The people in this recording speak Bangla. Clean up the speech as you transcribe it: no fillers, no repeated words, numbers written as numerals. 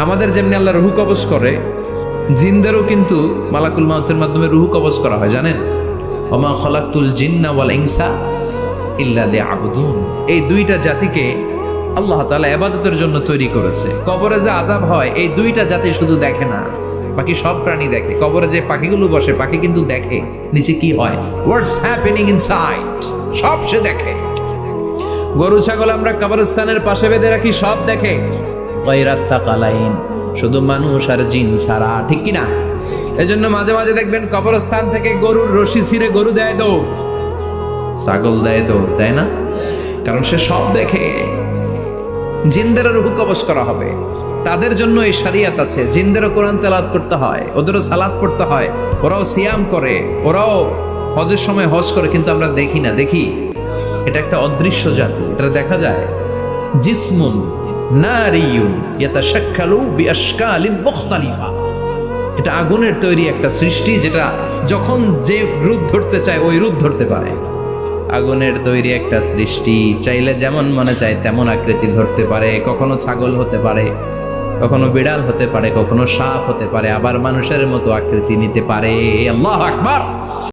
আমাদের যেমনি আল্লাহ রুহ কবজ করে, জিনদেরও কিন্তু মালাকুল মাউতের মাধ্যমে রুহ কবজ করা হয়, জানেন? ওমা খলাকতুল জিন্না ওয়াল ইনসা ইল্লা লিয়াবুদুন। এই দুইটা জাতিকে আল্লাহ তাআলা ইবাদতের জন্য তৈরি করেছে। কবরে যে আযাব হয় এই দুইটা জাতি শুধু দেখে না, বাকি সব প্রাণী দেখে। কবরে যে পাখিগুলো বসে, পাখি কিন্তু দেখে নিচে কি হয়, হোয়াটস হ্যাপেনিং ইনসাইড, সব সে দেখে। গরু ছাগল আমরা কবরস্থানের পাশে বেঁধে রাখি, সব দেখে। গায়রাস সাকালাইন, শুধু মানুষ আর জিন ছাড়া, ঠিক কি না? এজন্য মাঝে মাঝে দেখবেন কবরস্থান থেকে গরুর রশি ছিঁড়ে গরু দেয় দৌড়, ছাগল দেয় দৌড়, তাই না? কারণ সে সব দেখে। জিনদেরও রূহ কবজ করা হবে, তাদের জন্য এই শরিয়ত আছে। জিনদেরও কোরআন তেলাওয়াত করতে হয়, ওদেরও সালাত পড়তে হয়, ওরাও সিয়াম করে, ওরাও হজের সময় হজ করে, কিন্তু আমরা দেখি না। দেখি, এটা একটা অদৃশ্য জাতি, এটা দেখা যায়। জিসমুন নারিয়ুন ইয়াতাশাক্কালু বিআশকালিন মুখতালিফা, এটা আগুনের তৈরি একটা সৃষ্টি, যেটা যখন যে রূপ ধরতে চায় ওই রূপ ধরতে পারে। আগুনের তৈরি একটা সৃষ্টি, চাইলে যেমন মনে চায় তেমন আকৃতি ধরতে পারে। কখনো ছাগল হতে পারে, কখনো বিড়াল হতে পারে, কখনো সাপ হতে পারে, আবার মানুষের মতো আকৃতি নিতে পারে। আল্লাহু আকবার।